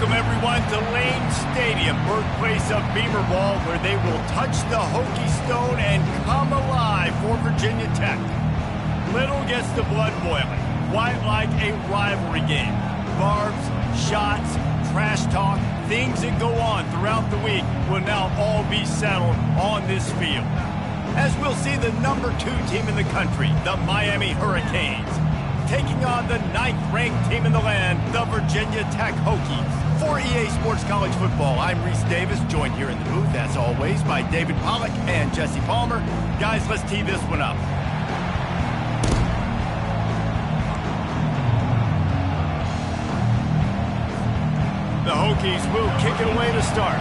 Welcome, everyone, to Lane Stadium, birthplace of Beamer Ball, where they will touch the Hokie Stone and come alive for Virginia Tech. Little gets the blood boiling, quite like a rivalry game. Barbs, shots, trash talk, things that go on throughout the week will now all be settled on this field. As we'll see the #2 team in the country, the Miami Hurricanes, taking on the 9th-ranked team in the land, the Virginia Tech Hokies. For EA Sports College Football, I'm Reese Davis, joined here in the booth, as always, by David Pollack and Jesse Palmer. Guys, let's tee this one up. The Hokies will kick it away to start.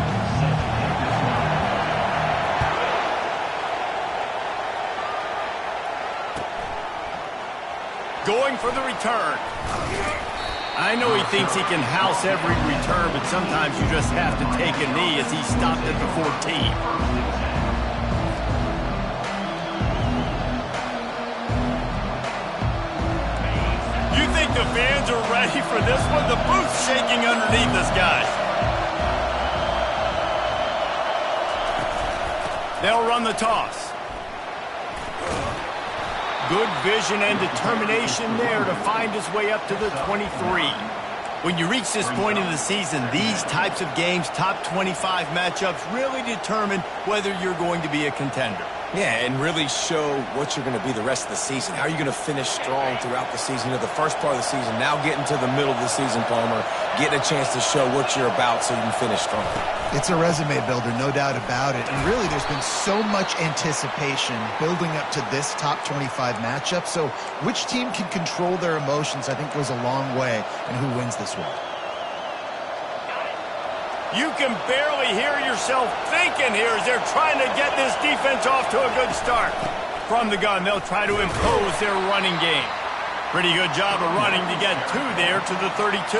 Going for the return. I know he thinks he can house every return, but sometimes you just have to take a knee as he stopped at the 14. You think the fans are ready for this one? The booth's shaking underneath us, guys. They'll run the toss. Good vision and determination there to find his way up to the 23. When you reach this point in the season, these types of games, top 25 matchups, really determine whether you're going to be a contender. Yeah, and really show what you're going to be the rest of the season. How are you going to finish strong throughout the season? You know, the first part of the season, now getting to the middle of the season, Palmer, getting a chance to show what you're about so you can finish strong. It's a resume builder, no doubt about it. And really, there's been so much anticipation building up to this top 25 matchup. So which team can control their emotions, I think, goes a long way in who wins this one. You can barely hear yourself thinking here as they're trying to get this defense off to a good start. From the gun, they'll try to impose their running game. Pretty good job of running to get 2 there to the 32.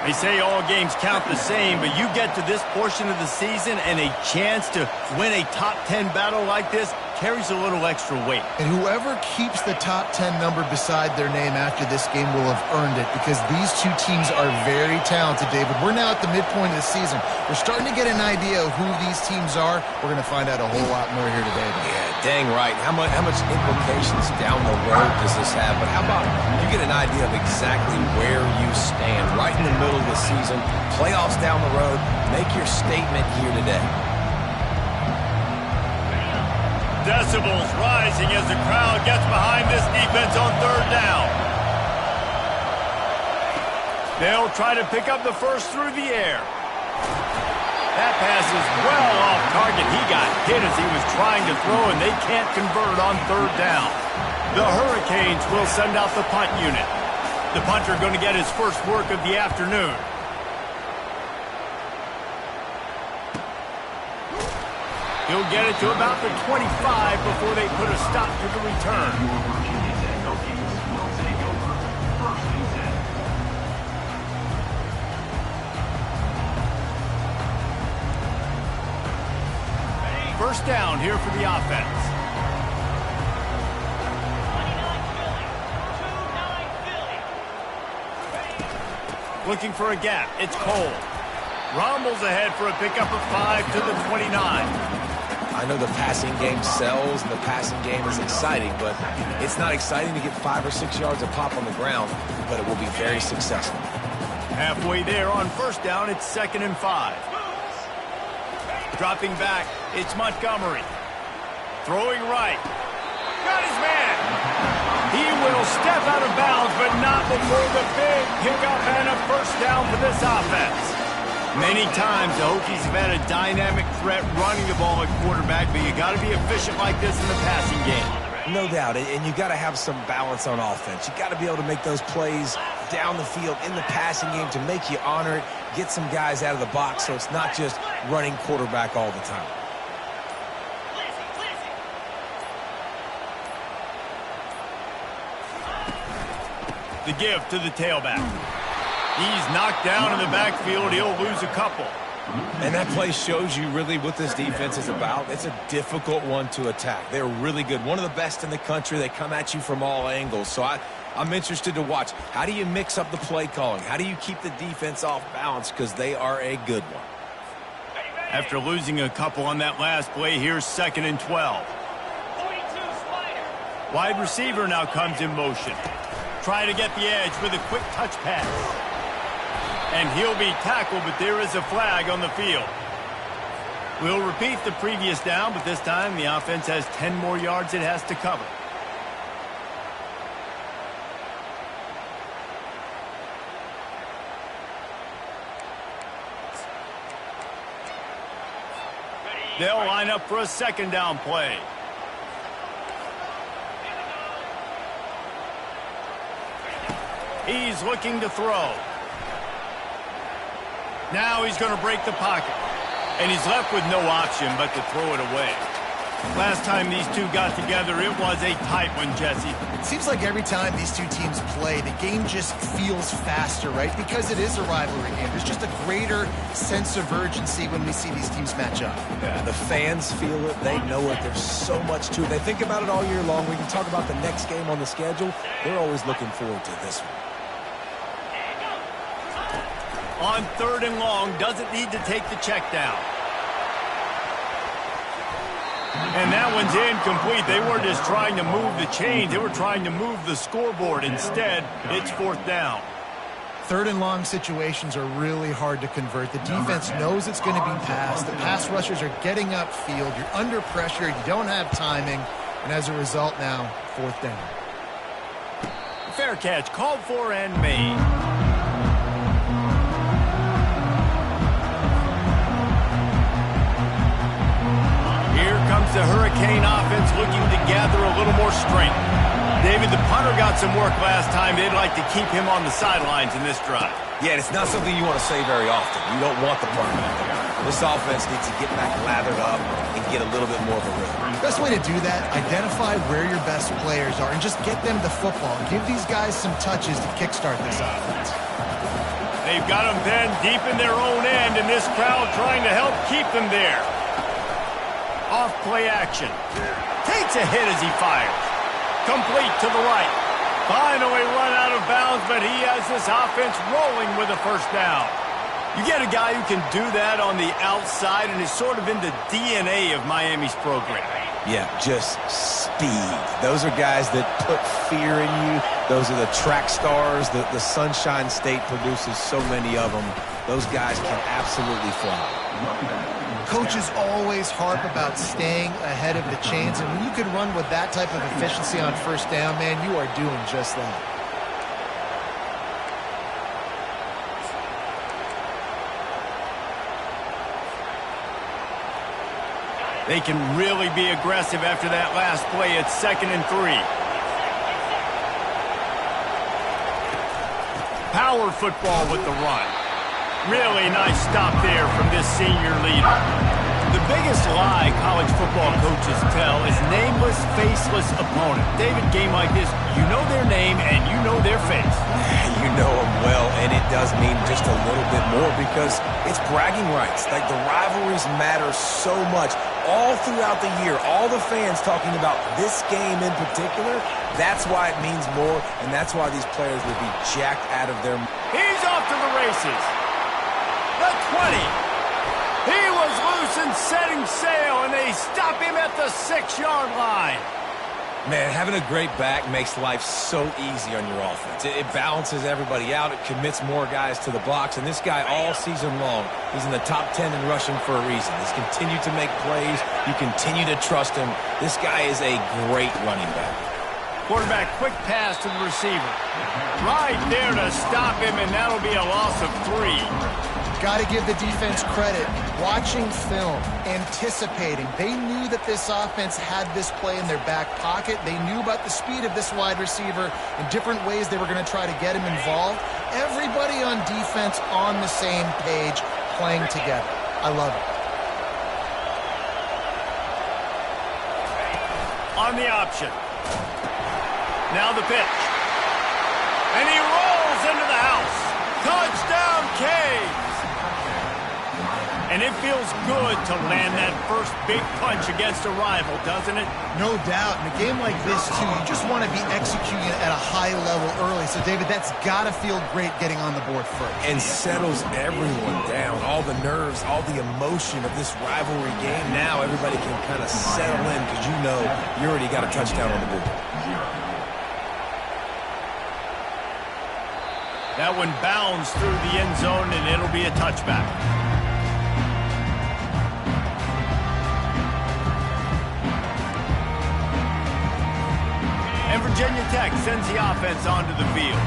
They say all games count the same, but you get to this portion of the season and a chance to win a top 10 battle like this carries a little extra weight. And whoever keeps the top 10 number beside their name after this game will have earned it, because these two teams are very talented, David. We're now at the midpoint of the season. We're starting to get an idea of who these teams are. We're going to find out a whole lot more here today. Yeah, dang right. How much implications down the road does this have? But how about you get an idea of exactly where you stand right in the middle of the season, playoffs down the road, make your statement here today. Decibels rising as the crowd gets behind this defense on 3rd down. They'll try to pick up the first through the air. That pass is well off target. He got hit as he was trying to throw, and they can't convert on 3rd down. The Hurricanes will send out the punt unit. The punter going to get his first work of the afternoon. He'll get it to about the 25 before they put a stop to the return. First down here for the offense. Looking for a gap. It's Cole. Rumbles ahead for a pickup of 5 to the 29. I know the passing game sells and the passing game is exciting, but it's not exciting to get 5 or 6 yards of pop on the ground, but it will be very successful. Halfway there on first down, it's 2nd and 5. Dropping back, it's Montgomery. Throwing right. Got his man. He will step out of bounds, but not before the big pickup and a first down for this offense. Many times the Hokies have had a dynamic threat running the ball at quarterback, but you got to be efficient like this in the passing game. No doubt, and you got to have some balance on offense. You got to be able to make those plays down the field in the passing game to make you honor it, get some guys out of the box so it's not just running quarterback all the time. The give to the tailback. He's knocked down in the backfield. He'll lose a couple. And that play shows you really what this defense is about. It's a difficult one to attack. They're really good. One of the best in the country. They come at you from all angles. So I'm interested to watch. How do you mix up the play calling? How do you keep the defense off balance? Because they are a good one. After losing a couple on that last play, here's 2nd and 12. Wide receiver now comes in motion. Try to get the edge with a quick touch pass. And he'll be tackled, but there is a flag on the field. We'll repeat the previous down, but this time the offense has 10 more yards it has to cover. They'll line up for a 2nd down play. He's looking to throw. Now he's going to break the pocket. And he's left with no option but to throw it away. Last time these two got together, it was a tight one, Jesse. It seems like every time these two teams play, the game just feels faster, right? Because it is a rivalry game. There's just a greater sense of urgency when we see these teams match up. Yeah, the fans feel it. They know it. There's so much to it. They think about it all year long. We can talk about the next game on the schedule. They're always looking forward to this one. On 3rd and long, doesn't need to take the check down. And that one's incomplete. They weren't just trying to move the chains. They were trying to move the scoreboard. Instead, it's 4th down. 3rd and long situations are really hard to convert. The defense knows it's going to be passed. The pass rushers are getting upfield. You're under pressure. You don't have timing. And as a result now, 4th down. Fair catch called for and made. The Hurricane offense looking to gather a little more strength. David, the punter got some work last time. They'd like to keep him on the sidelines in this drive. Yeah, it's not something you want to say very often. You don't want the punter out there. This offense needs to get back lathered up and get a little bit more of a rhythm. Best way to do that, identify where your best players are and just get them the football. Give these guys some touches to kickstart this offense. They've got them then deep in their own end, and this crowd trying to help keep them there. Off play action. Takes a hit as he fires. Complete to the right. Finally run out of bounds, but he has this offense rolling with a 1st down. You get a guy who can do that on the outside and is sort of in the DNA of Miami's program. Yeah, just speed. Those are guys that put fear in you. Those are the track stars. The Sunshine State produces so many of them. Those guys can absolutely fly. Coaches always harp about staying ahead of the chains, and when you can run with that type of efficiency on 1st down, man, you are doing just that. They can really be aggressive after that last play. It's 2nd and 3. Power football with the run. Really nice stop there from this senior leader. The biggest lie college football coaches tell is nameless, faceless opponent. David, game like this, you know their name and you know their face. You know them well, and it does mean just a little bit more because it's bragging rights. Like, the rivalries matter so much. All throughout the year, all the fans talking about this game in particular, that's why it means more, and that's why these players will be jacked out of their... He's off to the races. The 20. He was loose and setting sail, and they stop him at the 6-yard line. Man, having a great back makes life so easy on your offense. It balances everybody out. It commits more guys to the box. And this guy all season long, he's in the top 10 in rushing for a reason. He's continued to make plays. You continue to trust him. This guy is a great running back. Quarterback, quick pass to the receiver. Right there to stop him, and that'll be a loss of 3. Got to give the defense credit. Watching film, anticipating. They knew that this offense had this play in their back pocket. They knew about the speed of this wide receiver and different ways they were going to try to get him involved. Everybody on defense on the same page, playing together. I love it. On the option. Now the pitch. And he rolls into the house. Touchdown, Caves. And it feels good to land that first big punch against a rival, doesn't it? No doubt. In a game like this, too, you just want to be executing it at a high level early. So, David, that's got to feel great getting on the board first. And settles everyone down. All the nerves, all the emotion of this rivalry game. Now everybody can kind of settle in because you know you already got a touchdown on the board. That one bounds through the end zone, and it'll be a touchback. And Virginia Tech sends the offense onto the field.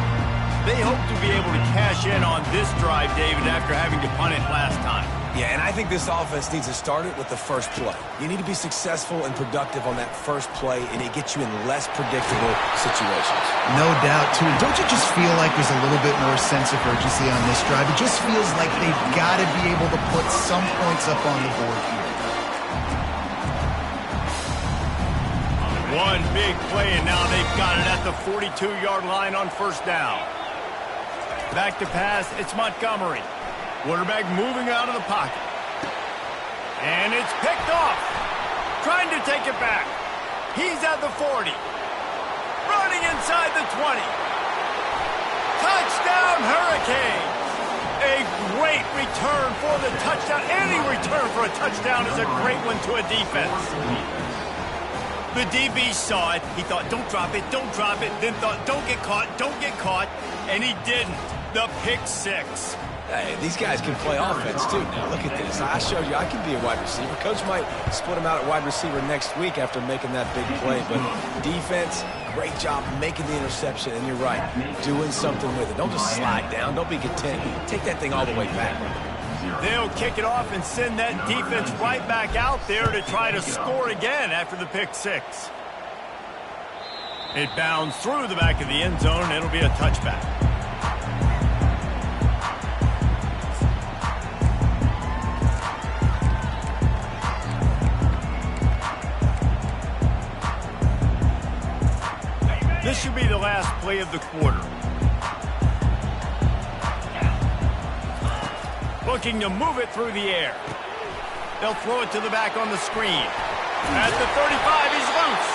They hope to be able to cash in on this drive, David, after having to punt it last time. Yeah, and I think this offense needs to start it with the first play. You need to be successful and productive on that first play, and it gets you in less predictable situations. No doubt, too. Don't you just feel like there's a little bit more sense of urgency on this drive? It just feels like they've got to be able to put some points up on the board here. One big play, and now they've got it at the 42-yard line on first down. Back to pass, it's Montgomery. Quarterback moving out of the pocket. And it's picked off. Trying to take it back. He's at the 40. Running inside the 20. Touchdown, Hurricanes! A great return for the touchdown. Any return for a touchdown is a great one to a defense. The DB saw it. He thought, don't drop it, then thought, don't get caught, and he didn't. The pick six. Hey, these guys can play offense, too. Now, look at this. I showed you I can be a wide receiver. Coach might split him out at wide receiver next week after making that big play. But defense, great job making the interception. And you're right, doing something with it. Don't just slide down. Don't be content. Take that thing all the way back. They'll kick it off and send that defense right back out there to try to score again after the pick six. It bounds through the back of the end zone. It'll be a touchback. This should be the last play of the quarter. Looking to move it through the air. They'll throw it to the back on the screen. At the 35, he's loose.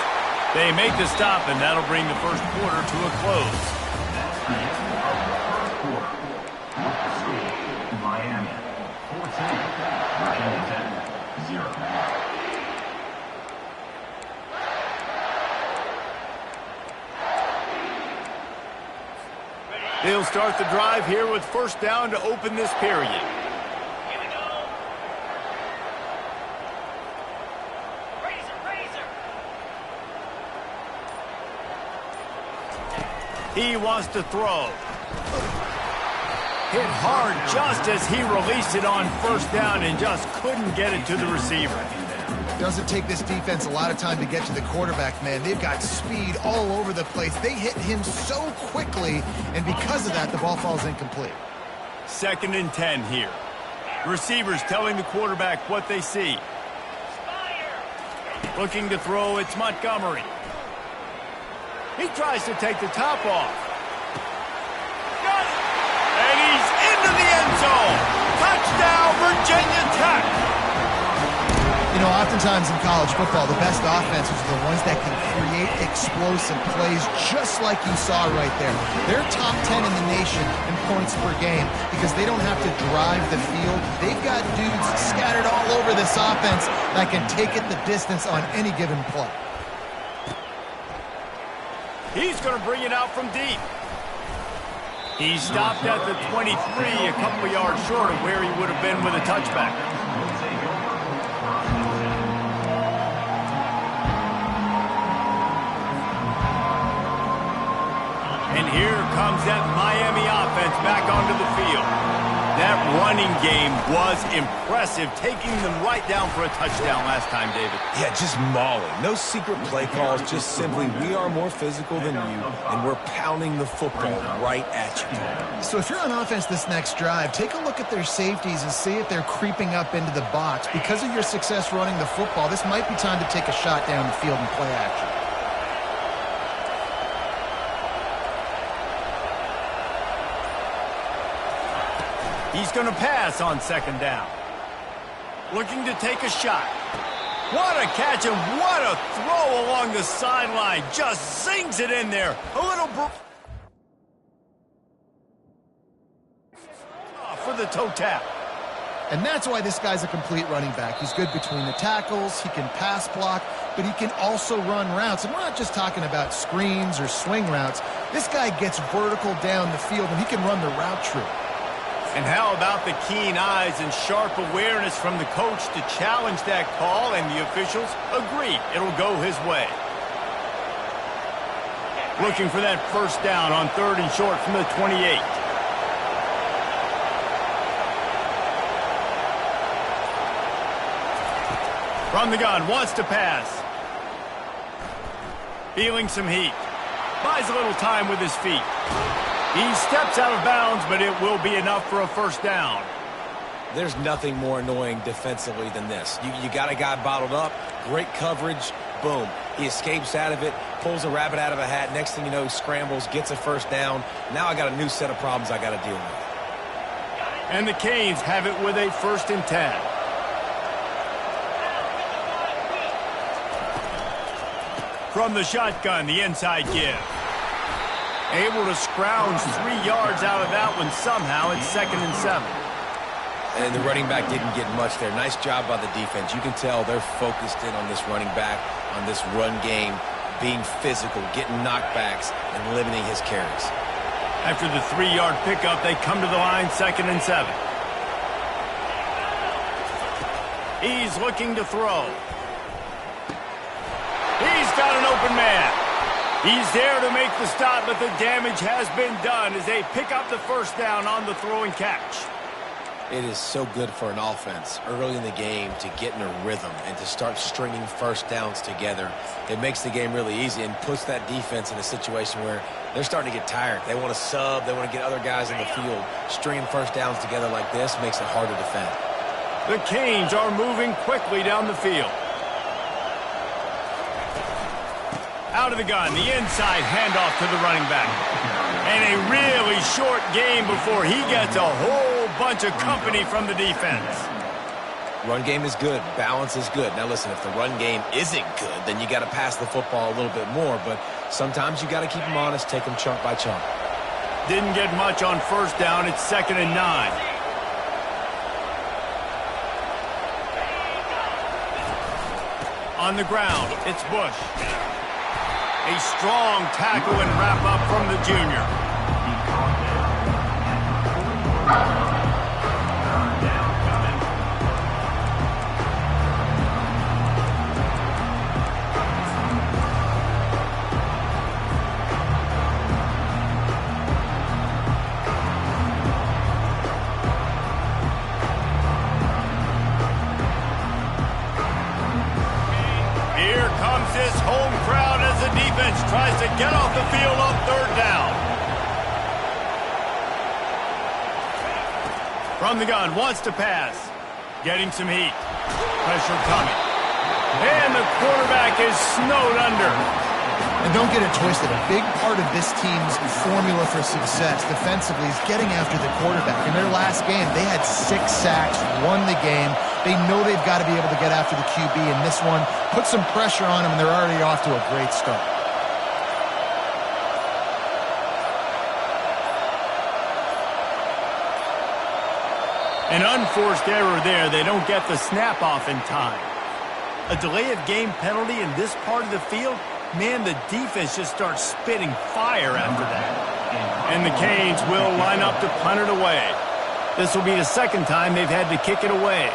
They make the stop, and that'll bring the first quarter to a close. Miami, 14, Virginia Tech, 0. They'll start the drive here with first down to open this period. He wants to throw. Hit hard just as he released it on first down and just couldn't get it to the receiver. Doesn't take this defense a lot of time to get to the quarterback, man. They've got speed all over the place. They hit him so quickly, and because of that, the ball falls incomplete. 2nd and 10 here. Receivers telling the quarterback what they see. Looking to throw, it's Montgomery. He tries to take the top off. Got it! And he's into the end zone. Touchdown, Virginia Tech. You know, oftentimes in college football, the best offenses are the ones that can create explosive plays just like you saw right there. They're top 10 in the nation in points per game because they don't have to drive the field. They've got dudes scattered all over this offense that can take it the distance on any given play. He's going to bring it out from deep. He stopped at the 23, a couple of yards short of where he would have been with a touchback. And here comes that Miami offense back onto the field. That running game was impressive, taking them right down for a touchdown last time, David. Yeah, just mauling. No secret play calls, just simply we are more physical than you, and we're pounding the football right at you. So if you're on offense this next drive, take a look at their safeties and see if they're creeping up into the box. Because of your success running the football, this might be time to take a shot down the field and play action. He's going to pass on 2nd down. looking to take a shot. What a catch and what a throw along the sideline. Just zings it in there. A little for the toe tap. And that's why this guy's a complete running back. He's good between the tackles, he can pass block, but he can also run routes. And we're not just talking about screens or swing routes. This guy gets vertical down the field, and he can run the route tree. And how about the keen eyes and sharp awareness from the coach to challenge that call, and the officials agree it'll go his way. Looking for that first down on 3rd and short from the 28. From the gun, wants to pass. Feeling some heat. Buys a little time with his feet. He steps out of bounds, but it will be enough for a first down. There's nothing more annoying defensively than this. You got a guy bottled up, great coverage, boom. He escapes out of it, pulls a rabbit out of a hat. Next thing you know, he scrambles, gets a first down. Now I got a new set of problems I got to deal with. And the Canes have it with a 1st and 10. From the shotgun, the inside give. Able to scrounge 3 yards out of that one somehow. It's 2nd and 7. And the running back didn't get much there. Nice job by the defense. You can tell they're focused in on this running back, on this run game, being physical, getting knockbacks, and limiting his carries. After the 3-yard pickup, they come to the line, 2nd and 7. He's looking to throw. He's got an open man. He's there to make the stop, but the damage has been done as they pick up the first down on the throw and catch. It is so good for an offense early in the game to get in a rhythm and to start stringing first downs together. It makes the game really easy and puts that defense in a situation where they're starting to get tired. They want to sub. They want to get other guys in the field. Stringing first downs together like this makes it hard to defend. The Canes are moving quickly down the field. Out of the gun, the inside handoff to the running back. And a really short game before he gets a whole bunch of company from the defense. Run game is good. Balance is good. Now listen, if the run game isn't good, then you got to pass the football a little bit more. But sometimes you got to keep them honest, take them chunk by chunk. Didn't get much on first down. It's 2nd and 9. On the ground, it's Bush. A strong tackle and wrap up from the junior. Here comes this home crowd as the defense tries to get off the field on 3rd down. From the gun, wants to pass. Getting some heat. Pressure coming. And the quarterback is snowed under. And don't get it twisted. A big part of this team's formula for success defensively is getting after the quarterback. In their last game, they had 6 sacks, won the game. They know they've got to be able to get after the QB, and this one put some pressure on them, and they're already off to a great start. An unforced error there. They don't get the snap off in time. A delay of game penalty in this part of the field, man, the defense just starts spitting fire after that. And the Canes will line up to punt it away. This will be the 2nd time they've had to kick it away.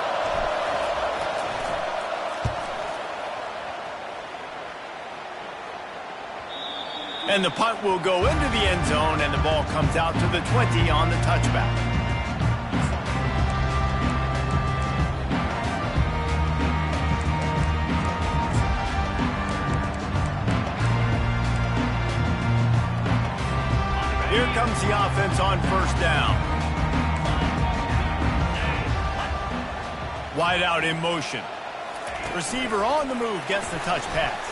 And the punt will go into the end zone, and the ball comes out to the 20 on the touchback. Here comes the offense on first down. Wide out in motion. Receiver on the move gets the touch pass.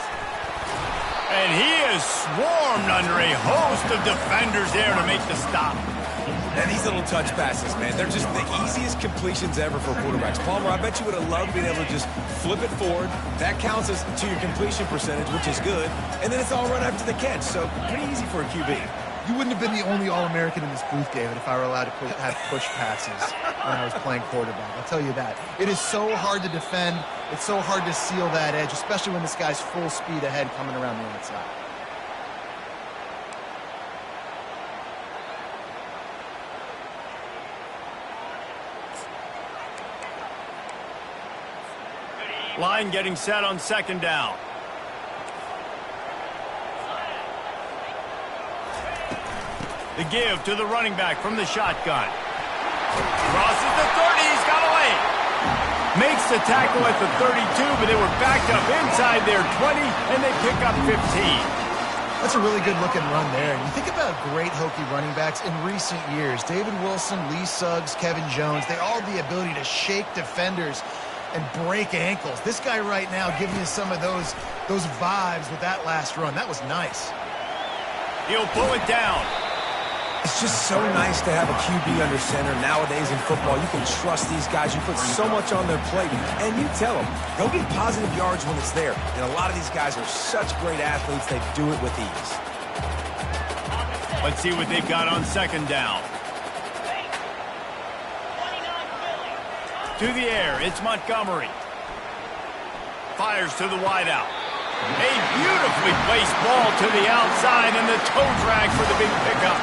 And he is swarmed under a host of defenders there to make the stop. And these little touch passes, man, they're just the easiest completions ever for quarterbacks. Palmer, I bet you would have loved being able to just flip it forward. That counts as to your completion percentage, which is good. And then it's all run after the catch, so pretty easy for a QB. You wouldn't have been the only All-American in this booth, David, if I were allowed to have push passes when I was playing quarterback. I'll tell you that. It is so hard to defend. It's so hard to seal that edge, especially when this guy's full speed ahead coming around the outside. Line getting set on second down. The give to the running back from the shotgun. Crosses the 30, he's got away. Makes the tackle at the 32, but they were backed up inside their 20, and they pick up 15. That's a really good-looking run there. And you think about great Hokie running backs in recent years. David Wilson, Lee Suggs, Kevin Jones, they all have the ability to shake defenders and break ankles. This guy right now giving you some of those vibes with that last run. That was nice. He'll pull it down. It's just so nice to have a QB under center. Nowadays in football, you can trust these guys. You put so much on their plate, and you tell them, go get positive yards when it's there. And a lot of these guys are such great athletes, they do it with ease. Let's see what they've got on second down. To the air, it's Montgomery. Fires to the wideout. A beautifully placed ball to the outside, and the toe drag for the big pickup.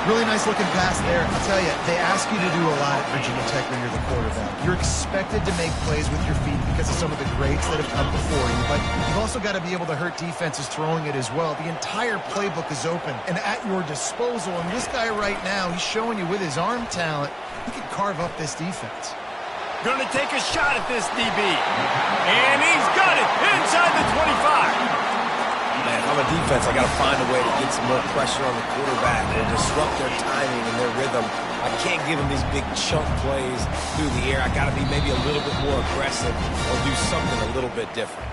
Really nice looking pass there. I'll tell you, they ask you to do a lot at Virginia Tech when you're the quarterback. You're expected to make plays with your feet because of some of the greats that have come before you, but you've also got to be able to hurt defenses throwing it as well. The entire playbook is open and at your disposal, and this guy right now, he's showing you with his arm talent, he can carve up this defense. Going to take a shot at this DB. And he's got it inside the 25. Man, if I'm a defense, I got to find a way to get some more pressure on the quarterback and disrupt their timing and their rhythm. I can't give them these big chunk plays through the air. I got to be maybe a little bit more aggressive or do something a little bit different.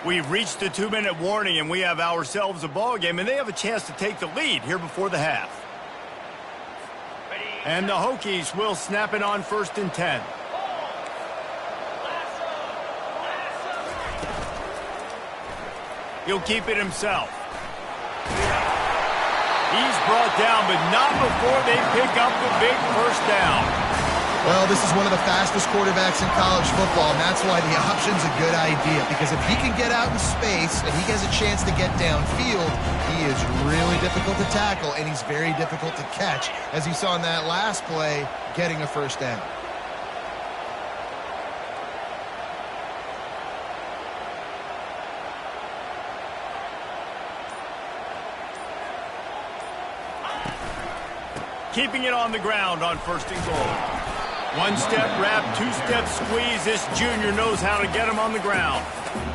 We've reached the 2-minute warning, and we have ourselves a ball game, and they have a chance to take the lead here before the half. And the Hokies will snap it on 1st and 10. He'll keep it himself. He's brought down, but not before they pick up the big first down. Well, this is one of the fastest quarterbacks in college football, and that's why the option's a good idea, because if he can get out in space and he has a chance to get downfield, he is really difficult to tackle, and he's very difficult to catch, as you saw in that last play, getting a first down. Keeping it on the ground on 1st and goal. One-step wrap, two-step squeeze. This junior knows how to get him on the ground.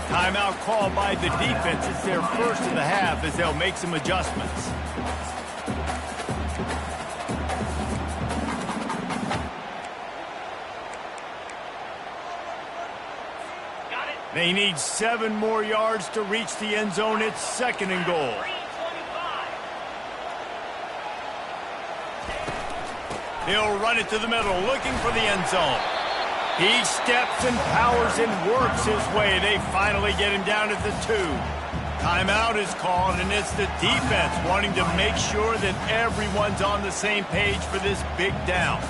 Timeout called by the defense. It's their first of the half as they'll make some adjustments. They need 7 more yards to reach the end zone. It's 2nd and goal. He'll run it to the middle, looking for the end zone. He steps and powers and works his way. They finally get him down at the 2. Timeout is called, and it's the defense wanting to make sure that everyone's on the same page for this big down.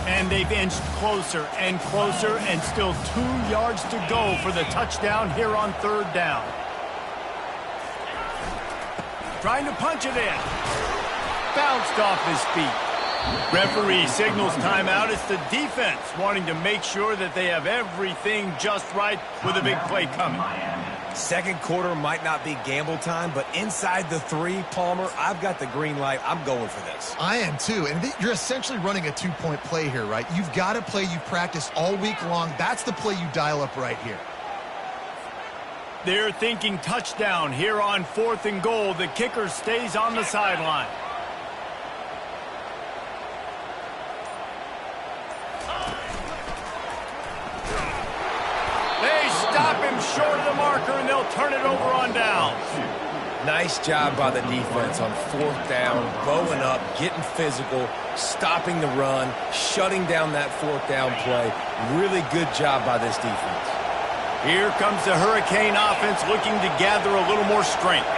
And they've inched closer and closer, and still 2 yards to go for the touchdown here on 3rd down. Trying to punch it in. Bounced off his feet. Referee signals timeout. It's the defense wanting to make sure that they have everything just right with a big play coming. 2nd quarter might not be gamble time, but inside the 3, Palmer, I've got the green light. I'm going for this. I am too, and you're essentially running a 2-point play here, right? You've got a play you practiced all week long. That's the play you dial up right here. They're thinking touchdown here on 4th and goal. The kicker stays on the sideline. They stop him short of the marker, and they'll turn it over on downs. Nice job by the defense on 4th down, bowing up, getting physical, stopping the run, shutting down that 4th down play. Really good job by this defense. Here comes the Hurricane offense looking to gather a little more strength.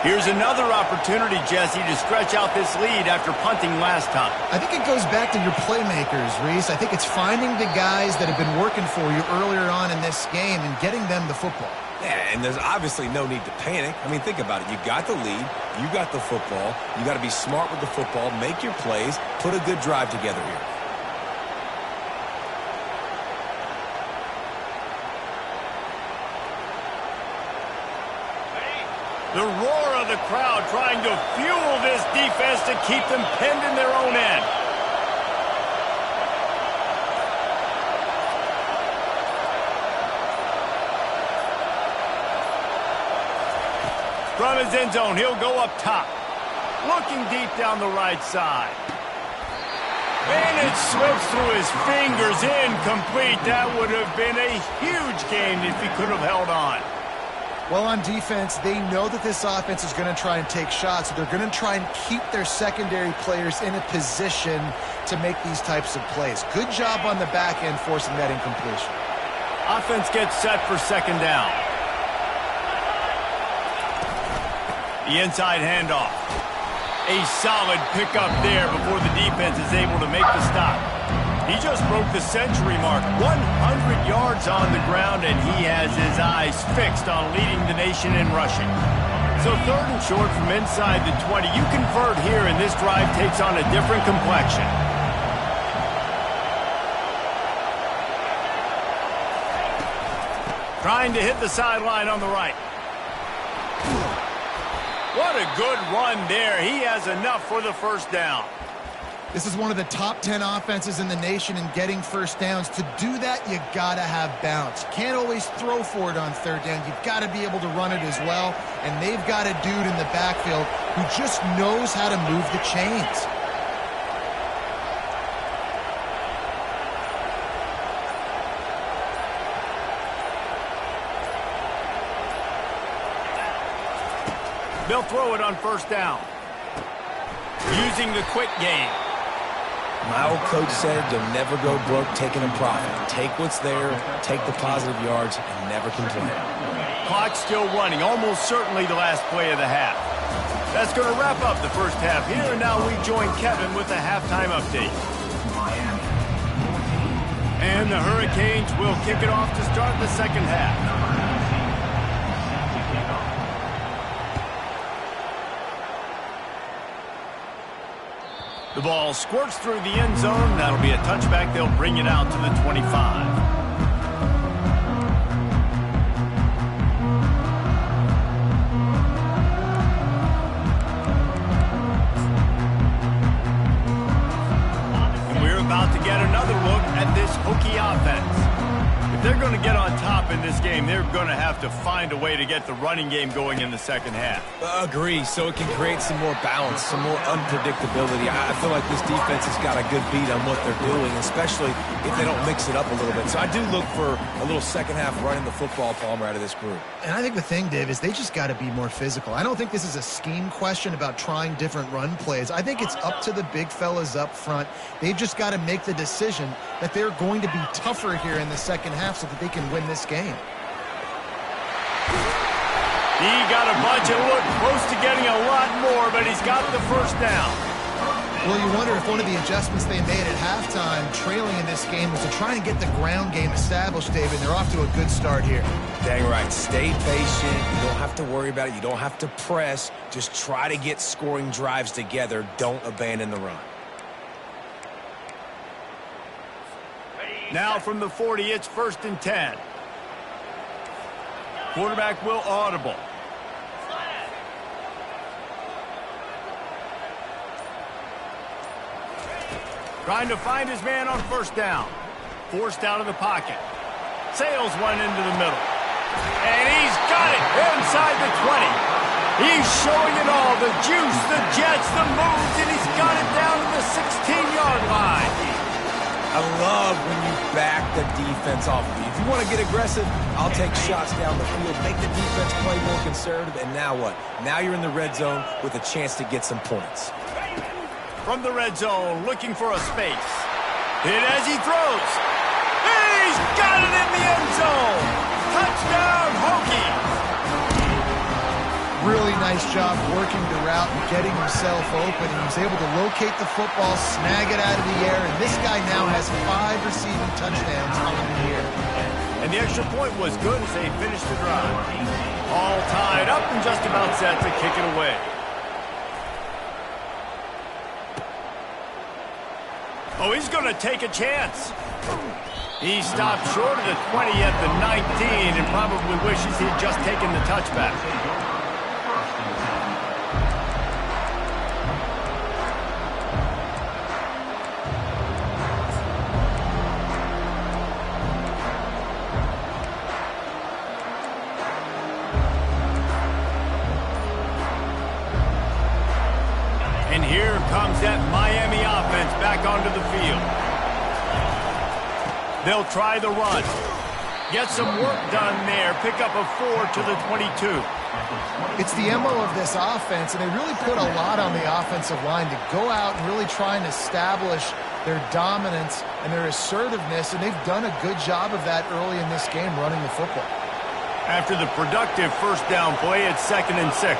Here's another opportunity, Jesse, to stretch out this lead after punting last time. I think it goes back to your playmakers, Reese. I think it's finding the guys that have been working for you earlier on in this game and getting them the football. Yeah, and there's obviously no need to panic. I mean, think about it. You got the lead. You got the football. You got to be smart with the football, make your plays, put a good drive together here. The roar of the crowd trying to fuel this defense to keep them pinned in their own end. From his end zone, he'll go up top. Looking deep down the right side. And it slips through his fingers, incomplete. That would have been a huge gain if he could have held on. Well, on defense, they know that this offense is going to try and take shots. So they're going to try and keep their secondary players in a position to make these types of plays. Good job on the back end forcing that incompletion. Offense gets set for 2nd down. The inside handoff. A solid pickup there before the defense is able to make the stop. He just broke the century mark. 100 yards on the ground, and he has his eyes fixed on leading the nation in rushing. So 3rd and short from inside the 20. You convert here, and this drive takes on a different complexion. Trying to hit the sideline on the right. What a good run there. He has enough for the 1st down. This is one of the top 10 offenses in the nation in getting 1st downs. To do that, you got to have bounce. You can't always throw for it on 3rd down. You've got to be able to run it as well. And they've got a dude in the backfield who just knows how to move the chains. They'll throw it on 1st down. Using the quick game. My old coach said you'll never go broke taking a profit. Take what's there, take the positive yards, and never complain. Clock still running, almost certainly the last play of the half. That's going to wrap up the 1st half here, and now we join Kevin with a halftime update. And the Hurricanes will kick it off to start the 2nd half. The ball squirts through the end zone. That'll be a touchback. They'll bring it out to the 25. And we're about to get another look at this Hokie offense. If they're going to get on top in this game, they're going to have to find a way to get the running game going in the 2nd half. Agree, so it can create some more balance, some more unpredictability. I feel like this defense has got a good beat on what they're doing, especially if they don't mix it up a little bit. So I do look for a little 2nd half running the football, Palmer, out of this group. And I think the thing, Dave, is they just got to be more physical. I don't think this is a scheme question about trying different run plays. I think it's up to the big fellas up front. They've just got to make the decision that they're going to be tougher here in the 2nd half so that they can win this game. He got a bunch and looked close to getting a lot more, but he's got the 1st down. Well, you wonder if one of the adjustments they made at halftime, trailing in this game, was to try and get the ground game established, David. They're off to a good start here. Dang right. Stay patient. You don't have to worry about it. You don't have to press. Just try to get scoring drives together. Don't abandon the run. Now from the 40, it's 1st and 10. Quarterback will audible. Trying to find his man on 1st down. Forced out of the pocket. Sails one into the middle. And he's got it inside the 20. He's showing it all. The juice, the jets, the moves, and he's got it down to the 16-yard line. I love when you back the defense off of you. If you want to get aggressive, I'll take shots down the field, make the defense play more conservative, and now what? Now you're in the red zone with a chance to get some points. From the red zone, looking for a space. Hit as he throws. He's got it in the end zone. Touchdown, Hokies. Really nice job working the route and getting himself open. He was able to locate the football, snag it out of the air, and this guy now has 5 receiving touchdowns on the year. And the extra point was good as they finished the drive. All tied up and just about set to kick it away. Oh, he's going to take a chance. He stopped short of the 20 at the 19 and probably wishes he'd just taken the touchback. And here comes that Miami offense back onto the field. They'll try the run. Get some work done there. Pick up a 4 to the 22. It's the MO of this offense, and they really put a lot on the offensive line to go out and really try and establish their dominance and their assertiveness, and they've done a good job of that early in this game running the football. After the productive first down play, it's 2nd and 6.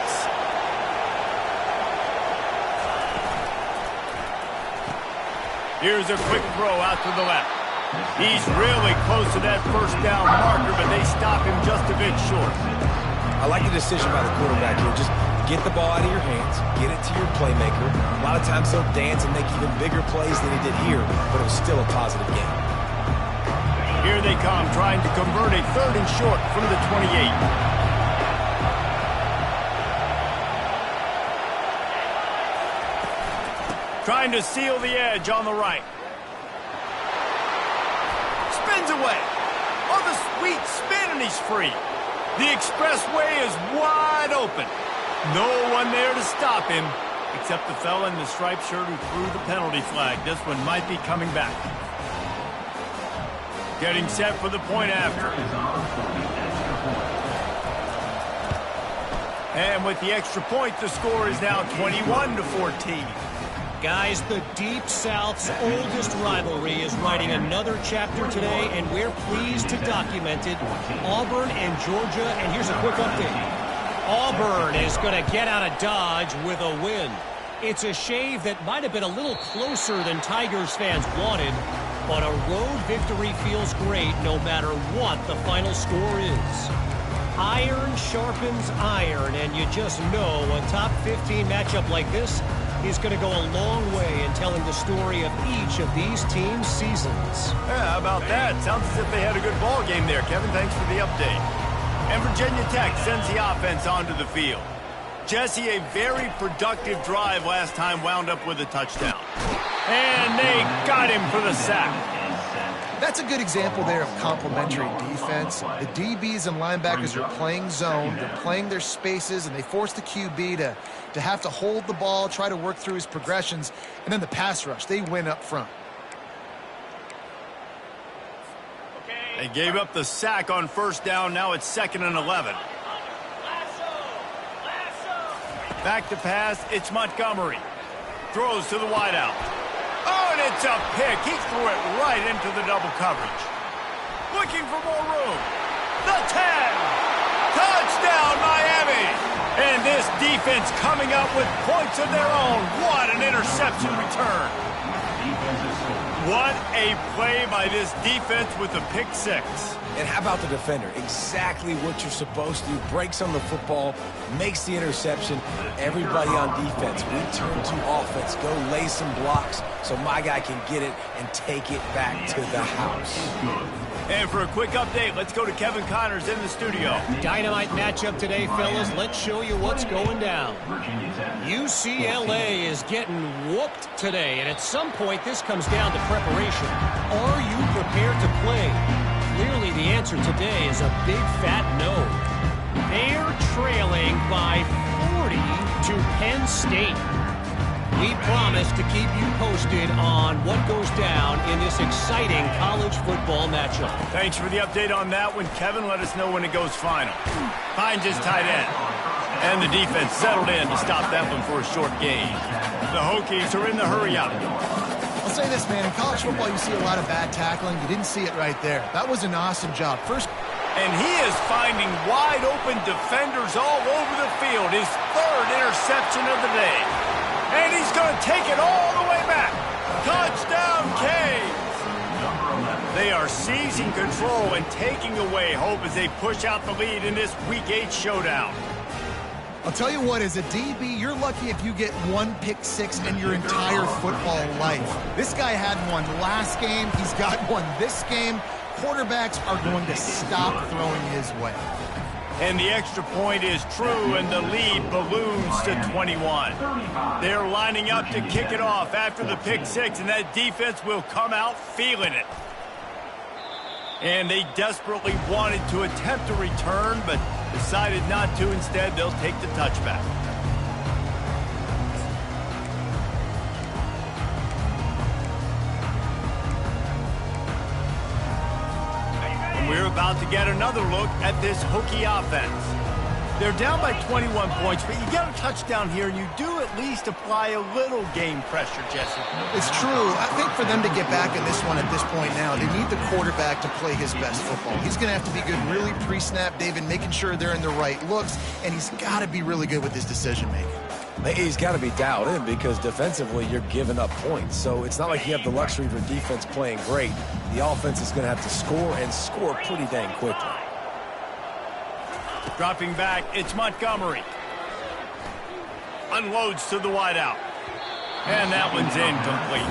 Here's a quick throw out to the left. He's really close to that first down marker, but they stop him just a bit short. I like the decision by the quarterback here. Just get the ball out of your hands, get it to your playmaker. A lot of times he'll dance and make even bigger plays than he did here, but it was still a positive game. Here they come, trying to convert a 3rd and short from the 28. Trying to seal the edge on the right. Spins away. Oh, the sweet spin, and he's free. The expressway is wide open. No one there to stop him, except the fella in the striped shirt who threw the penalty flag. This one might be coming back. Getting set for the point after. And with the extra point, the score is now 21-14. Guys, the Deep South's oldest rivalry is writing another chapter today, and we're pleased to document it. Auburn and Georgia, and here's a quick update. Auburn is going to get out of Dodge with a win. It's a shave that might have been a little closer than Tigers fans wanted, but a road victory feels great no matter what the final score is. Iron sharpens iron, and you just know a top 15 matchup like this is going to go a long way in telling the story of each of these teams' seasons. Yeah, how about that? Sounds as if they had a good ball game there, Kevin. Thanks for the update. And Virginia Tech sends the offense onto the field. Jesse, a very productive drive last time, wound up with a touchdown. And they got him for the sack. That's a good example there of complementary defense. The DBs and linebackers are playing zone, they're playing their spaces, and they force the QB to have to hold the ball, try to work through his progressions, and then the pass rush, they win up front. They gave up the sack on first down. Now it's 2nd and 11. Back to pass. It's Montgomery. Throws to the wideout. Oh, and it's a pick. He threw it right into the double coverage. Looking for more room. The 10. Touchdown, Miami. And this defense coming up with points of their own. What an interception return. What a play by this defense with a pick 6. And how about the defender? Exactly what you're supposed to do. Breaks on the football, makes the interception. Everybody on defense, we turn to offense. Go lay some blocks so my guy can get it and take it back to the house. And for a quick update, let's go to Kevin Connors in the studio. Dynamite matchup today, fellas. Let's show you what's going down. UCLA is getting whooped today, and at some point this comes down to preparation. Are you prepared to play? Clearly the answer today is a big fat no. They're trailing by 40 to Penn State. We promise to keep you posted on what goes down in this exciting college football matchup. Thanks for the update on that one, Kevin. Let us know when it goes final. Finds his tight end. And the defense settled in to stop that one for a short gain. The Hokies are in the hurry-up. I'll say this, man. In college football, you see a lot of bad tackling. You didn't see it right there. That was an awesome job. And he is finding wide-open defenders all over the field. His third interception of the day. And he's going to take it all the way back. Touchdown, Canes! They are seizing control and taking away hope as they push out the lead in this Week 8 showdown. I'll tell you what, as a DB, you're lucky if you get one pick six in your entire football life. This guy had one last game. He's got one this game. Quarterbacks are going to stop throwing his way. And the extra point is true, and the lead balloons to 21. They're lining up to kick it off after the pick six, and that defense will come out feeling it. And they desperately wanted to attempt a return, but decided not to. Instead, they'll take the touchback. We're about to get another look at this Hokie offense. They're down by 21 points, but you get a touchdown here, and you do at least apply a little game pressure, Jesse. It's true. I think for them to get back in this one at this point now, they need the quarterback to play his best football. He's going to have to be good really pre-snap, David, making sure they're in the right looks, and he's got to be really good with his decision-making. He's got to be dialed in because defensively you're giving up points. So it's not like you have the luxury of your defense playing great. The offense is going to have to score and score pretty dang quickly. Dropping back, it's Montgomery. Unloads to the wideout. And that one's incomplete.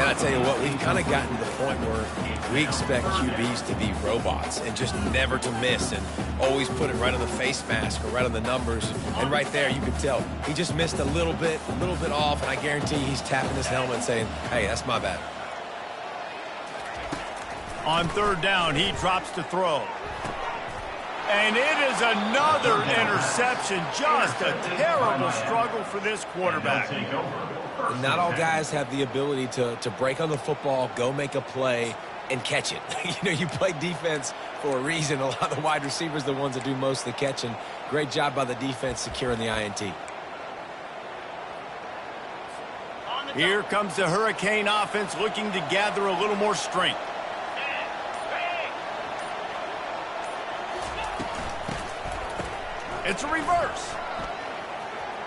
And I tell you what, we've kind of gotten to the point where we expect QBs to be robots and just never to miss and always put it right on the face mask or right on the numbers. And right there, you could tell he just missed a little bit off, and I guarantee he's tapping his helmet saying, hey, that's my bad. On third down, he drops to throw. And it is another interception. Just a terrible struggle for this quarterback. Not all guys have the ability to break on the football, go make a play, and catch it. You play defense for a reason. A lot of the wide receivers are the ones that do most of the catching. Great job by the defense securing the INT. Here comes the Hurricane offense looking to gather a little more strength. It's a reverse.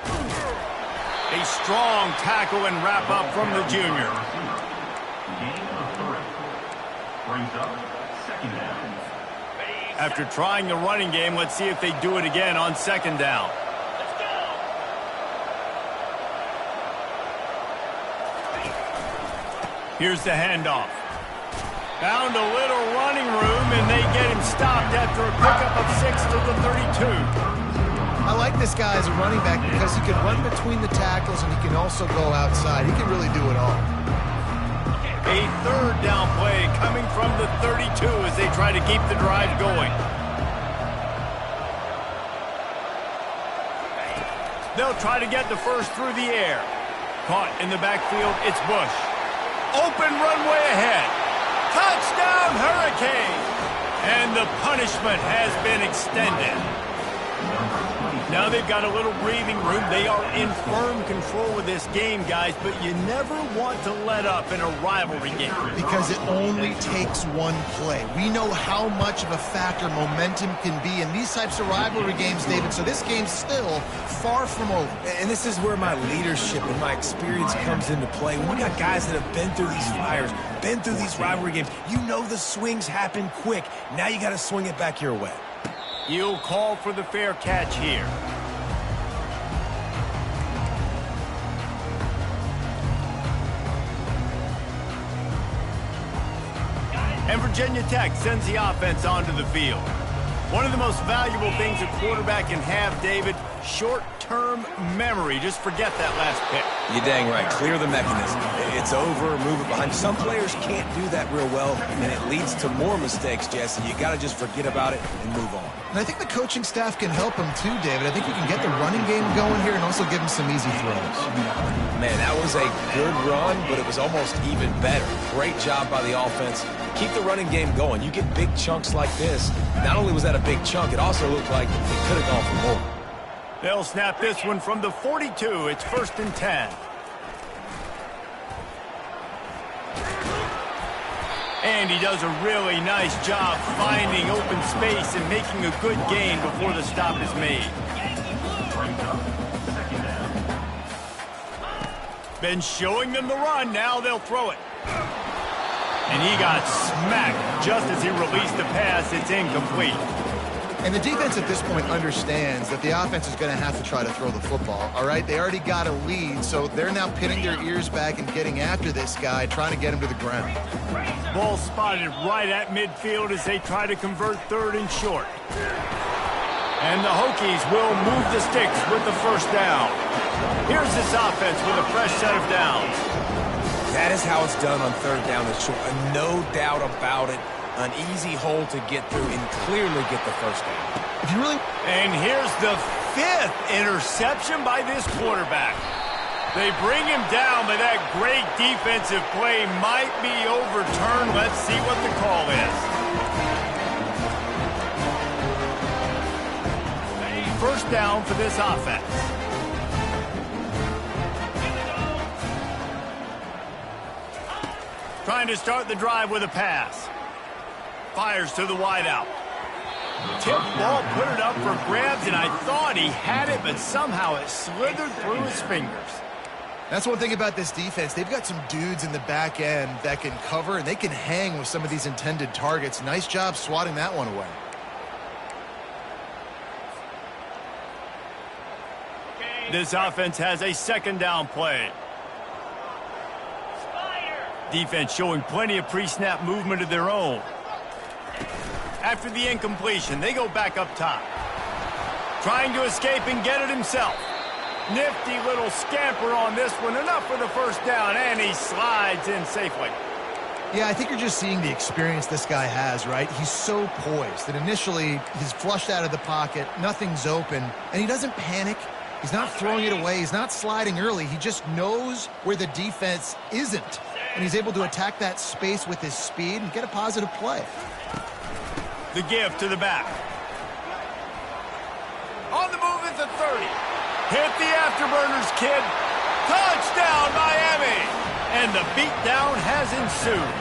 A strong tackle and wrap up from the junior. After trying the running game, let's see if they do it again on second down. Here's the handoff. Found a little running room, and they get him stopped after a pickup of 6 to the 32. I like this guy as a running back because he can run between the tackles and he can also go outside. He can really do it all. A third down play coming from the 32 as they try to keep the drive going. They'll try to get the first through the air. Caught in the backfield, it's Bush. Open runway ahead. Touchdown, Hurricane! And the punishment has been extended. Now they've got a little breathing room. They are in firm control of this game, guys, but you never want to let up in a rivalry game. Because it only takes one play. We know how much of a factor momentum can be in these types of rivalry games, David, so this game's still far from over. And this is where my leadership and my experience comes into play. When you got guys that have been through these fires, been through these rivalry games, you know the swings happen quick. Now you got to swing it back your way. You'll call for the fair catch here. And Virginia Tech sends the offense onto the field. One of the most valuable things a quarterback can have, David, short-term memory. Just forget that last pick. You're dang right. Clear the mechanism. It's over, move it behind. Some players can't do that real well, and it leads to more mistakes, Jesse. You got to just forget about it and move on. And I think the coaching staff can help him too, David. I think you can get the running game going here and also give him some easy throws. Man, that was a good run, but it was almost even better. Great job by the offense. Keep the running game going. You get big chunks like this. Not only was that a big chunk, it also looked like it could have gone for more. They'll snap this one from the 42. It's 1st and 10. And he does a really nice job finding open space and making a good gain before the stop is made. Been showing them the run. Now they'll throw it. And he got smacked just as he released the pass. It's incomplete. And the defense at this point understands that the offense is going to have to try to throw the football, all right? They already got a lead, so they're now pinning their ears back and getting after this guy, trying to get him to the ground. Ball spotted right at midfield as they try to convert 3rd and short. And the Hokies will move the sticks with the 1st down. Here's this offense with a fresh set of downs. That is how it's done on 3rd down and short. No doubt about it. An easy hole to get through and clearly get the 1st down. If you really... And here's the 5th interception by this quarterback. They bring him down, but that great defensive play might be overturned. Let's see what the call is. 1st down for this offense. Trying to start the drive with a pass. Fires to the wideout. Tip ball, put it up for grabs, and I thought he had it, but somehow it slithered through his fingers. That's one thing about this defense. They've got some dudes in the back end that can cover, and they can hang with some of these intended targets. Nice job swatting that one away. This offense has a 2nd down play. Defense showing plenty of pre-snap movement of their own. After the incompletion, they go back up top. Trying to escape and get it himself. Nifty little scamper on this one. Enough for the 1st down, and he slides in safely. Yeah, I think you're just seeing the experience this guy has, right? He's so poised that initially he's flushed out of the pocket, nothing's open, and he doesn't panic. He's not throwing it away. He's not sliding early. He just knows where the defense isn't, and he's able to attack that space with his speed and get a positive play. The give to the back. On the move at the 30. Hit the afterburners, kid. Touchdown, Miami. And the beatdown has ensued.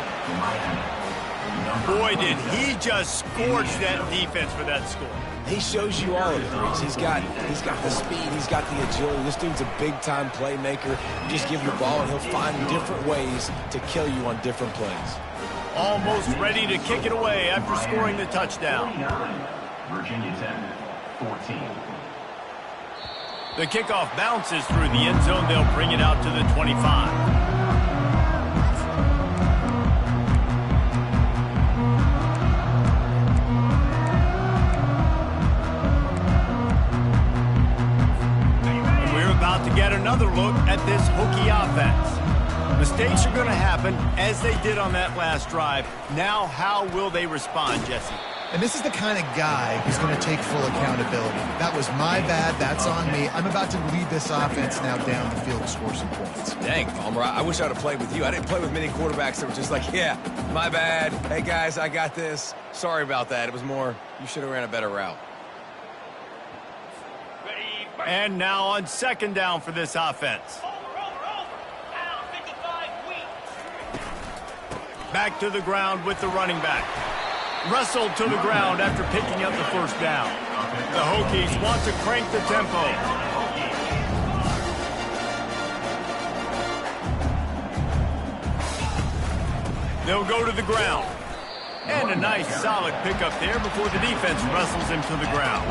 Boy, did he just scorch that defense for that score. He shows you all of it, Reese. He's got the speed, he's got the agility. This dude's a big-time playmaker. Just give him the ball, and he'll find different ways to kill you on different plays. Almost ready to kick it away after scoring the touchdown. Virginia Tech, 14. The kickoff bounces through the end zone. They'll bring it out to the 25. To get another look at this Hokie offense. Mistakes are going to happen as they did on that last drive. Now, how will they respond, Jesse? And this is the kind of guy who's going to take full accountability. That was my bad. That's on me. I'm about to lead this offense now down the field to score some points. Dang, Palmer, I wish I would have played with you. I didn't play with many quarterbacks that were just like, yeah, my bad. Hey, guys, I got this. Sorry about that. It was more, you should have ran a better route. And now on 2nd down for this offense. Back to the ground with the running back. Wrestled to the ground after picking up the 1st down. The Hokies want to crank the tempo. They'll go to the ground. And a nice solid pickup there before the defense wrestles him to the ground.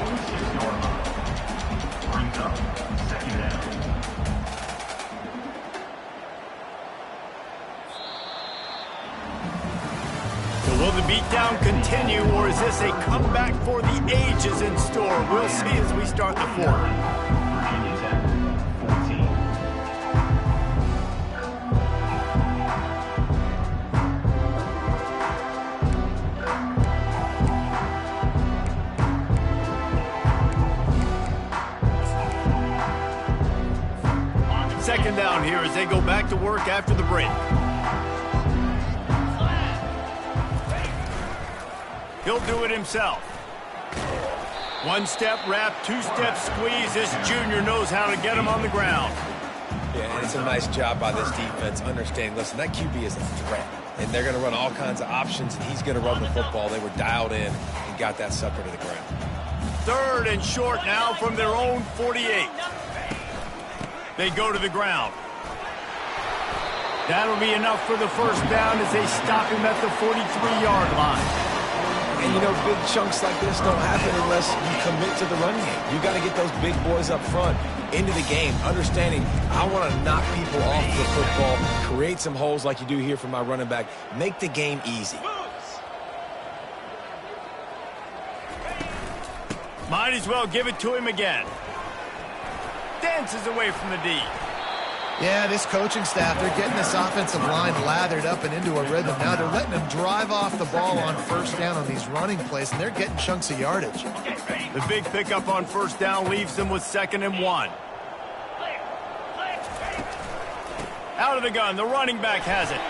So will the beatdown continue, or is this a comeback for the ages in store? We'll see as we start the 4th. Virginia Tech, 14. man down here as they go back to work after the break. He'll do it himself. One-step wrap, two-step squeeze. This junior knows how to get him on the ground. Yeah, and it's a nice job by this defense understanding, listen, that QB is a threat. And they're going to run all kinds of options, and he's going to run the football. They were dialed in and got that sucker to the ground. 3rd and short now from their own 48. They go to the ground. That'll be enough for the first down as they stop him at the 43-yard line. And, you know, big chunks like this don't happen unless you commit to the run game. You got to get those big boys up front into the game, understanding I want to knock people off the football, create some holes like you do here for my running back, make the game easy. Might as well give it to him again. Dances away from the D. Yeah, this coaching staff, they're getting this offensive line lathered up and into a rhythm. Now they're letting them drive off the ball on first down on these running plays, and they're getting chunks of yardage. The big pickup on first down leaves them with 2nd and 1. Out of the gun, the running back has it.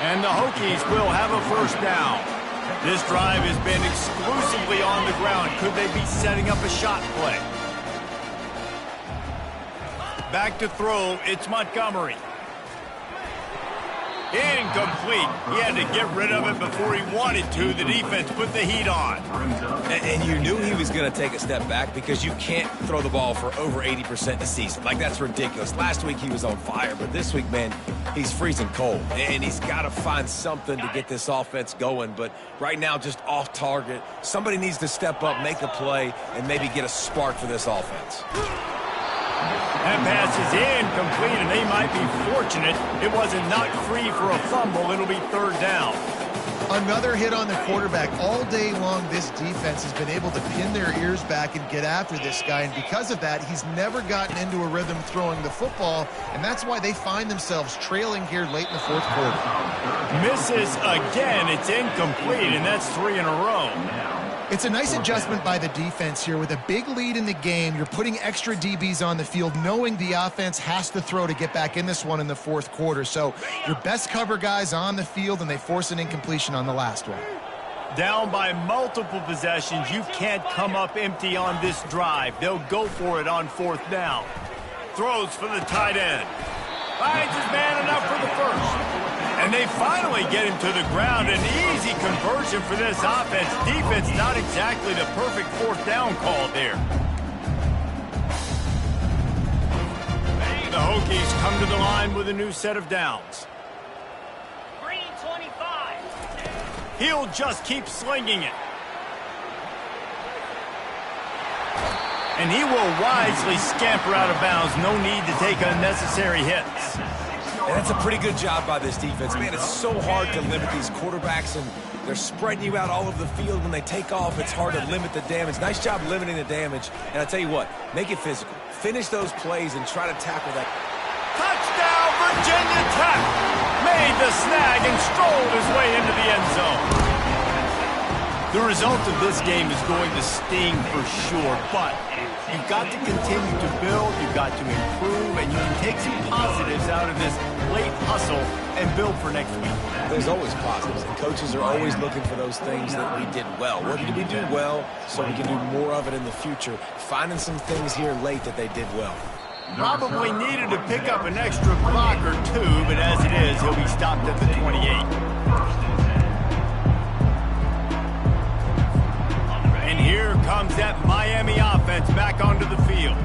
And the Hokies will have a first down. This drive has been exclusively on the ground. Could they be setting up a shot play? Back to throw, it's Montgomery. Incomplete. He had to get rid of it before he wanted to. The defense put the heat on. And you knew he was going to take a step back because you can't throw the ball for over 80% a season. Like, that's ridiculous. Last week he was on fire, but this week, man, he's freezing cold. And he's got to find something to get this offense going. But right now, just off target. Somebody needs to step up, make a play, and maybe get a spark for this offense. That pass is incomplete, and they might be fortunate it wasn't knocked free for a fumble. It'll be 3rd down. Another hit on the quarterback. All day long, this defense has been able to pin their ears back and get after this guy, and because of that, he's never gotten into a rhythm throwing the football, and that's why they find themselves trailing here late in the 4th quarter. Misses again. It's incomplete, and that's 3 in a row. It's a nice adjustment by the defense here. With a big lead in the game, you're putting extra DBs on the field, knowing the offense has to throw to get back in this one in the 4th quarter. So your best cover guys on the field, and they force an incompletion on the last one. Down by multiple possessions, you can't come up empty on this drive. They'll go for it on 4th down. Throws for the tight end. Finds his man enough for the first. And they finally get him to the ground. An easy conversion for this offense. Defense not exactly the perfect 4th down call there. The Hokies come to the line with a new set of downs. Green 25. He'll just keep slinging it. And he will wisely scamper out of bounds. No need to take unnecessary hits. And that's a pretty good job by this defense. Man, it's so hard to limit these quarterbacks, and they're spreading you out all over the field. When they take off, it's hard to limit the damage. Nice job limiting the damage. And I tell you what, make it physical. Finish those plays and try to tackle that. Touchdown, Virginia Tech! Made the snag and strolled his way into the end zone. The result of this game is going to sting for sure, but you've got to continue to build, you've got to improve, and you can take some positives out of this late hustle and build for next week. There's always positives, and coaches are always looking for those things that we did well. What did we do well so we can do more of it in the future? Finding some things here late that they did well. Probably needed to pick up an extra block or two, but as it is, he'll be stopped at the 28. And here comes that Miami offense back onto the field.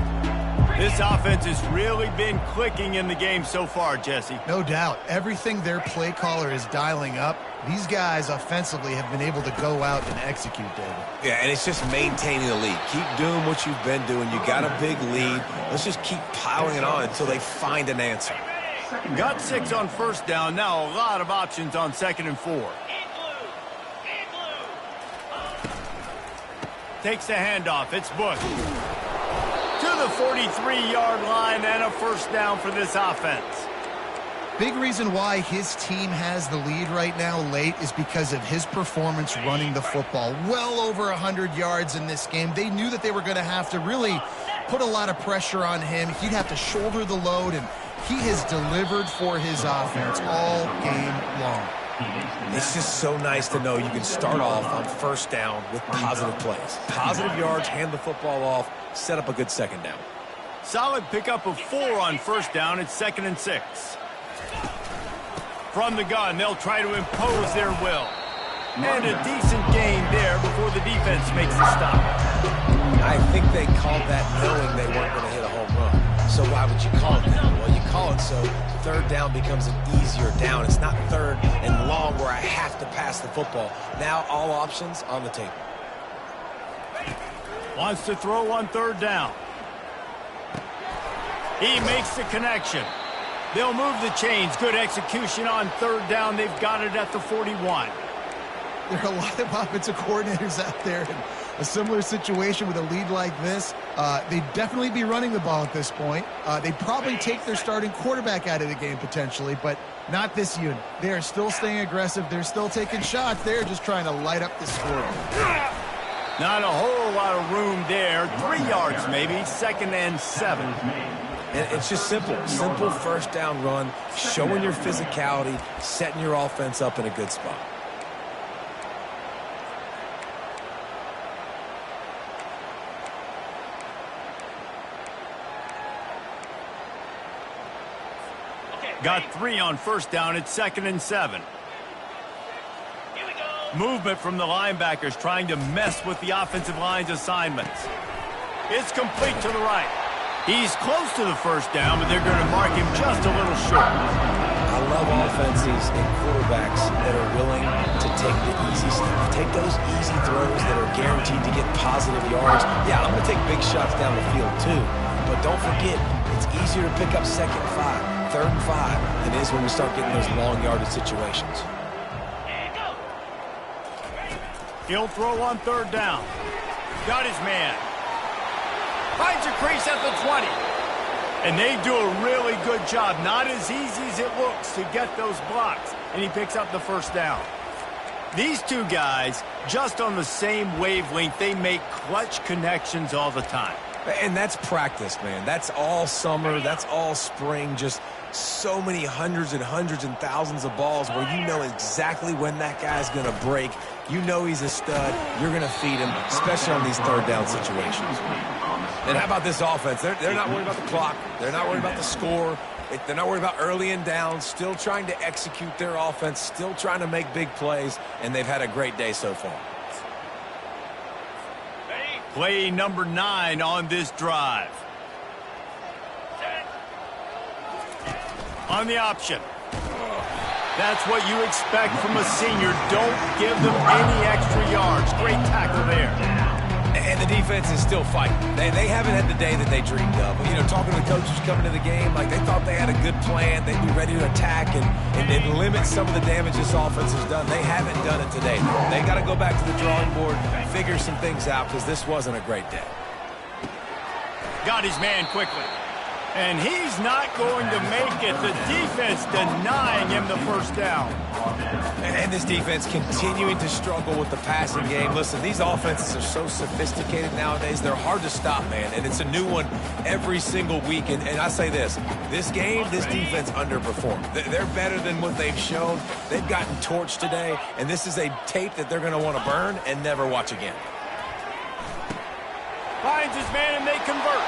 This offense has really been clicking in the game so far, Jesse. No doubt. Everything their play caller is dialing up, these guys offensively have been able to go out and execute, David. Yeah, and it's just maintaining the lead. Keep doing what you've been doing. You got a big lead. Let's just keep piling it on until they find an answer. Got 6 on first down. Now a lot of options on 2nd and 4. Takes the handoff. It's Bush. To the 43-yard line and a first down for this offense. Big reason why his team has the lead right now late is because of his performance running the football. Well over 100 yards in this game. They knew that they were going to have to really put a lot of pressure on him. He'd have to shoulder the load, and he has delivered for his offense all game long. It's just so nice to know you can start off on first down with positive plays. Positive yards, hand the football off, set up a good second down. Solid pickup of 4 on first down. It's 2nd and 6. From the gun, they'll try to impose their will. And a decent gain there before the defense makes the stop. I think they called that knowing they weren't going to hit a home run. So why would you call it that? Well, you call it so third down becomes an easier down. It's not third and long where I have to pass the football. Now all options on the table. Wants to throw on third down. He makes the connection. They'll move the chains. Good execution on third down. They've got it at the 41. There are a lot of offensive coordinators out there in a similar situation with a lead like this. They'd definitely be running the ball at this point. They'd probably take their starting quarterback out of the game potentially, but not this unit. They are still staying aggressive. They're still taking shots. They're just trying to light up the score. Not a whole lot of room there. 3 yards maybe. 2nd and 7. And it's just simple. Simple first down run, showing your physicality, setting your offense up in a good spot. Got 3 on first down. It's 2nd and 7. Here we go. Movement from the linebackers trying to mess with the offensive line's assignments. It's complete to the right. He's close to the first down, but they're going to mark him just a little short. I love offenses and quarterbacks that are willing to take the easy stuff. Take those easy throws that are guaranteed to get positive yards. Yeah, I'm going to take big shots down the field too. But don't forget, it's easier to pick up 2nd and 5, 3rd and 5 than it is when we start getting those long yardage situations. And go. He'll throw on third down. Got his man. Finds a crease at the 20. And they do a really good job. Not as easy as it looks to get those blocks. And he picks up the first down. These two guys, just on the same wavelength, they make clutch connections all the time. And that's practice, man. That's all summer. That's all spring. Just so many hundreds and hundreds and thousands of balls where you know exactly when that guy's going to break. You know he's a stud. You're going to feed him, especially on these third down situations. And how about this offense? They're not worried about the clock. They're not worried about the score. They're not worried about early and down. Still trying to execute their offense. Still trying to make big plays. And they've had a great day so far. Play number 9 on this drive. On the option. That's what you expect from a senior. Don't give them any extra yards. Great tackle there. And the defense is still fighting. They haven't had the day that they dreamed of. You know, talking to the coaches coming to the game, like they thought they had a good plan. They'd be ready to attack and limit some of the damage this offense has done. They haven't done it today. They got to go back to the drawing board, figure some things out because this wasn't a great day. Got his man quickly. And he's not going to make it. The defense denying him the first down. And this defense continuing to struggle with the passing game. Listen, these offenses are so sophisticated nowadays. They're hard to stop, man. And it's a new one every single week. And I say this game, this defense underperformed. They're better than what they've shown. They've gotten torched today. And this is a tape that they're going to want to burn and never watch again. Finds his man and they convert.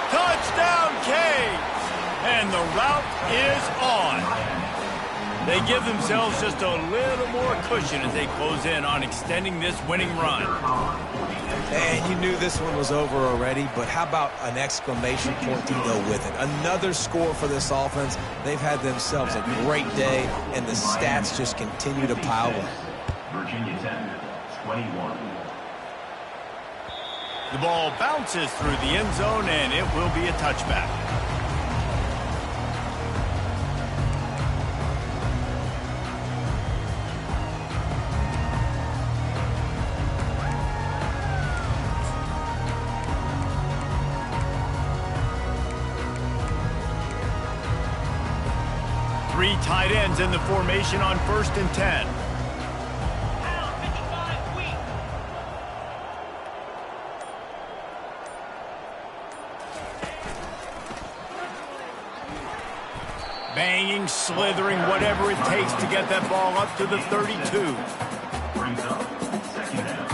Touchdown, Canes! And the route is on. They give themselves just a little more cushion as they close in on extending this winning run. And you knew this one was over already, but how about an exclamation point to go with it? Another score for this offense. They've had themselves a great day, and the stats just continue to pile up. Virginia Tech, 21. The ball bounces through the end zone, and it will be a touchback. Three tight ends in the formation on 1st and 10. Banging, slithering, whatever it takes to get that ball up to the 32. Brings up second down.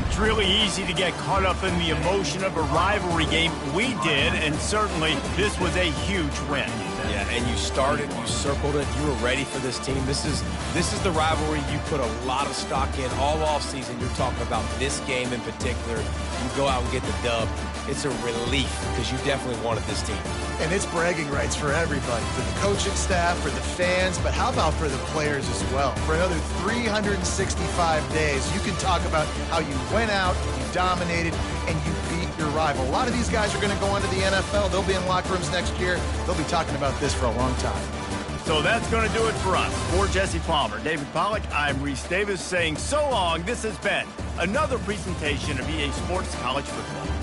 It's really easy to get caught up in the emotion of a rivalry game. We did, and certainly this was a huge win. Yeah, and you started, you circled it, you were ready for this team. This is the rivalry you put a lot of stock in all offseason. You're talking about this game in particular. You go out and get the dub. It's a relief because you definitely wanted this team. And it's bragging rights for everybody, for the coaching staff, for the fans, but how about for the players as well? For another 365 days, you can talk about how you went out, you dominated, and you beat your rival. A lot of these guys are going to go on to the NFL. They'll be in locker rooms next year. They'll be talking about this for a long time. So that's going to do it for us. For Jesse Palmer, David Pollack, I'm Reese Davis saying so long. This has been another presentation of EA Sports College Football.